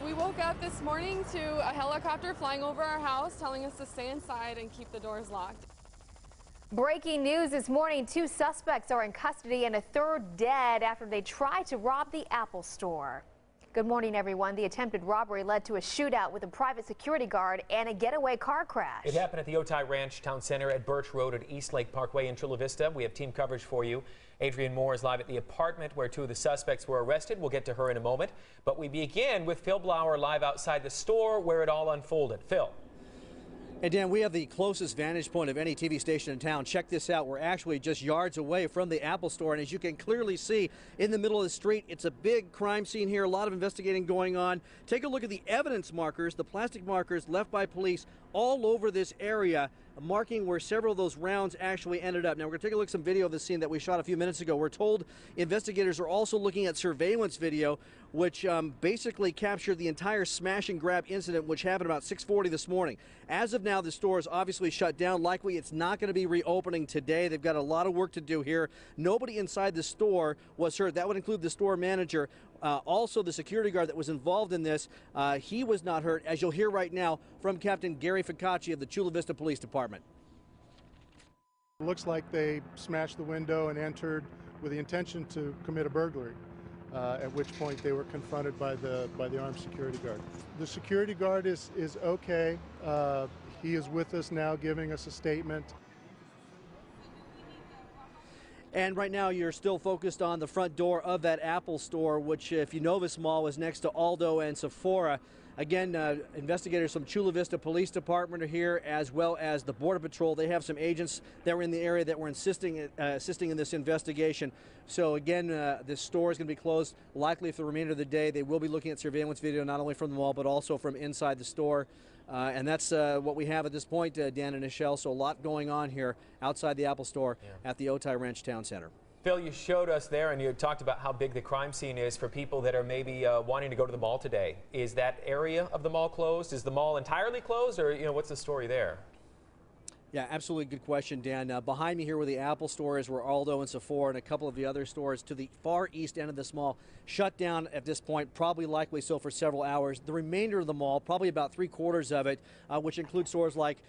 We woke up this morning to a helicopter flying over our house telling us to stay inside and keep the doors locked. Breaking news this morning, 2 suspects are in custody and a third dead after they tried to rob the Apple Store. Good morning, everyone. The attempted robbery led to a shootout with a private security guard and a getaway car crash. It happened at the Otay Ranch Town Center at Birch Road at East Lake Parkway in Chula Vista. We have team coverage for you. Adrienne Moore is live at the apartment where 2 of the suspects were arrested. We'll get to her in a moment. But we begin with Phil Blauer live outside the store where it all unfolded. Phil. And Dan, we have the closest vantage point of any TV station in town. Check this out. We're actually just yards away from the Apple Store. And as you can clearly see in the middle of the street, it's a big crime scene here. A lot of investigating going on. Take a look at the evidence markers, the plastic markers left by police all over this area, marking where several of those rounds actually ended up. Now, we're going to take a look at some video of the scene that we shot a few minutes ago. We're told investigators are also looking at surveillance video, which basically captured the entire smash and grab incident, which happened about 6:40 this morning. As of now, the store is obviously shut down. Likely it's not going to be reopening today. They've got a lot of work to do here. Nobody inside the store was hurt. That would include the store manager. Also, the security guard that was involved in this, he was not hurt, as you'll hear right now from Captain Gary Ficacci of the Chula Vista Police Department. It looks like they smashed the window and entered with the intention to commit a burglary, at which point they were confronted by the armed security guard. The security guard is okay. He is with us now, giving us a statement. And right now you're still focused on the front door of that Apple Store, which, if you know this mall, is next to Aldo and Sephora. Again, investigators from Chula Vista Police Department are here, as well as the Border Patrol. They have some agents that were in the area that were assisting in this investigation. So again, this store is going to be closed likely for the remainder of the day. They will be looking at surveillance video, not only from the mall, but also from inside the store. And that's what we have at this point, Dan and Michelle. So a lot going on here outside the Apple Store at the Otay Ranch Town Center. Phil, you showed us there and you talked about how big the crime scene is for people that are maybe wanting to go to the mall today. Is that area of the mall closed? Is the mall entirely closed, or what's the story there? Yeah, absolutely good question, Dan. Behind me here where the Apple Store is, where Aldo and Sephora and a couple of the other stores to the far east end of this mall shut down at this point, probably likely so for several hours. The remainder of the mall, probably about 3/4 of it, which includes stores like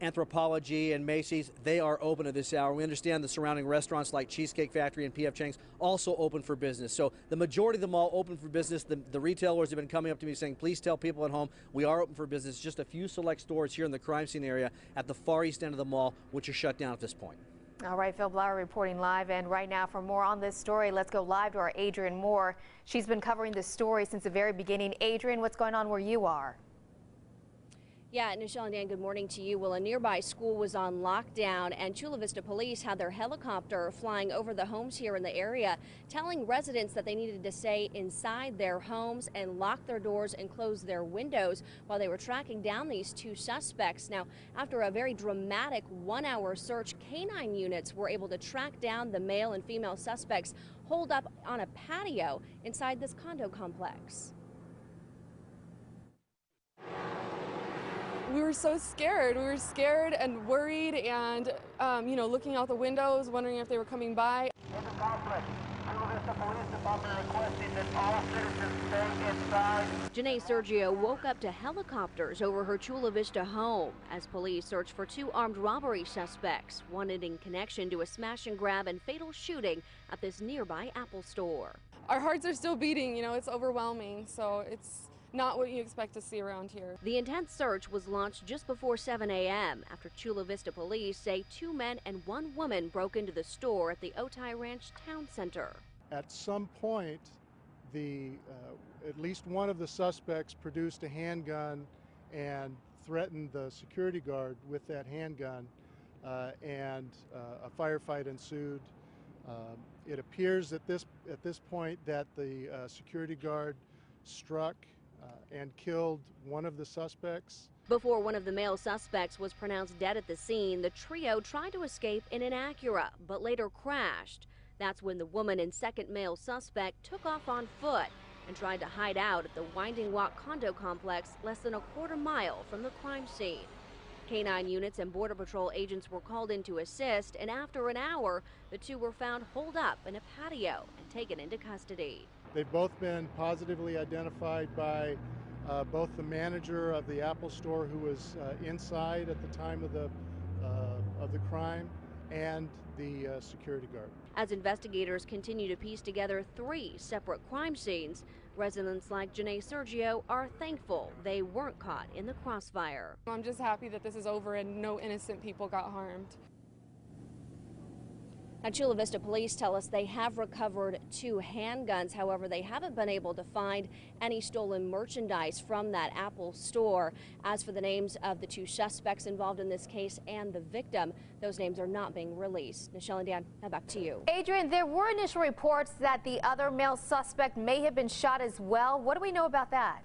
Anthropologie and Macy's, they are open at this hour. We understand the surrounding restaurants like Cheesecake Factory and P.F. Chang's also open for business. So the majority of the mall open for business. The retailers have been coming up to me saying, please tell people at home we are open for business. Just a few select stores here in the crime scene area at the far east end of the mall, which are shut down at this point. All right, Phil Blauer reporting live, and right now for more on this story, let's go live to our Adrienne Moore. She's been covering this story since the very beginning. Adrienne, what's going on where you are? Yeah, Michelle and Dan, good morning to you. Well, a nearby school was on lockdown, and Chula Vista police had their helicopter flying over the homes here in the area, telling residents that they needed to stay inside their homes and lock their doors and close their windows while they were tracking down these 2 suspects. Now, after a very dramatic 1-hour search, canine units were able to track down the male and female suspects holed up on a patio inside this condo complex. We were so scared. We were scared and worried and, looking out the windows, wondering if they were coming by. In the complex, Chula Vista Police Department requesting that all citizens stay inside. Janae Sergio woke up to helicopters over her Chula Vista home as police searched for 2 armed robbery suspects, wanted in connection to a smash and grab and fatal shooting at this nearby Apple Store. Our hearts are still beating, it's overwhelming, so it's not what you expect to see around here. The intense search was launched just before 7 a.m. after Chula Vista police say 2 men and 1 woman broke into the store at the Otay Ranch Town Center. At some point, at least one of the suspects produced a handgun and threatened the security guard with that handgun, and a firefight ensued. It appears at this point that the security guard struck and killed one of the suspects. Before one of the male suspects was pronounced dead at the scene, the trio tried to escape in an Acura, but later crashed. That's when the woman and second male suspect took off on foot and tried to hide out at the Winding Walk condo complex less than a quarter mile from the crime scene. Canine units and Border Patrol agents were called in to assist, and after an hour, the 2 were found holed up in a patio and taken into custody. They've both been positively identified by both the manager of the Apple store, who was inside at the time of the crime, and the security guard. As investigators continue to piece together 3 separate crime scenes, residents like Janae Sergio are thankful they weren't caught in the crossfire. I'm just happy that this is over and no innocent people got harmed. Now, Chula Vista police tell us they have recovered 2 handguns. However, they haven't been able to find any stolen merchandise from that Apple store. As for the names of the 2 suspects involved in this case and the victim, those names are not being released. Nichelle and Dan, now back to you. Adrian, there were initial reports that the other male suspect may have been shot as well. What do we know about that?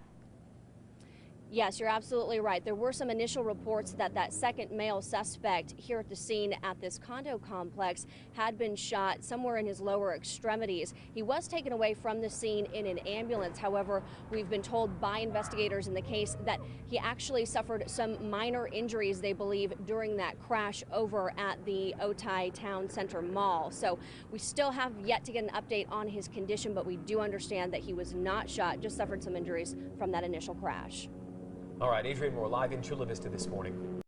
Yes, you're absolutely right. There were some initial reports that that second male suspect here at the scene at this condo complex had been shot somewhere in his lower extremities. He was taken away from the scene in an ambulance. However, we've been told by investigators in the case that he actually suffered some minor injuries, they believe, during that crash over at the Otay Town Center Mall. So we still have yet to get an update on his condition, but we do understand that he was not shot, just suffered some injuries from that initial crash. All right, Adrian Moore live in Chula Vista this morning.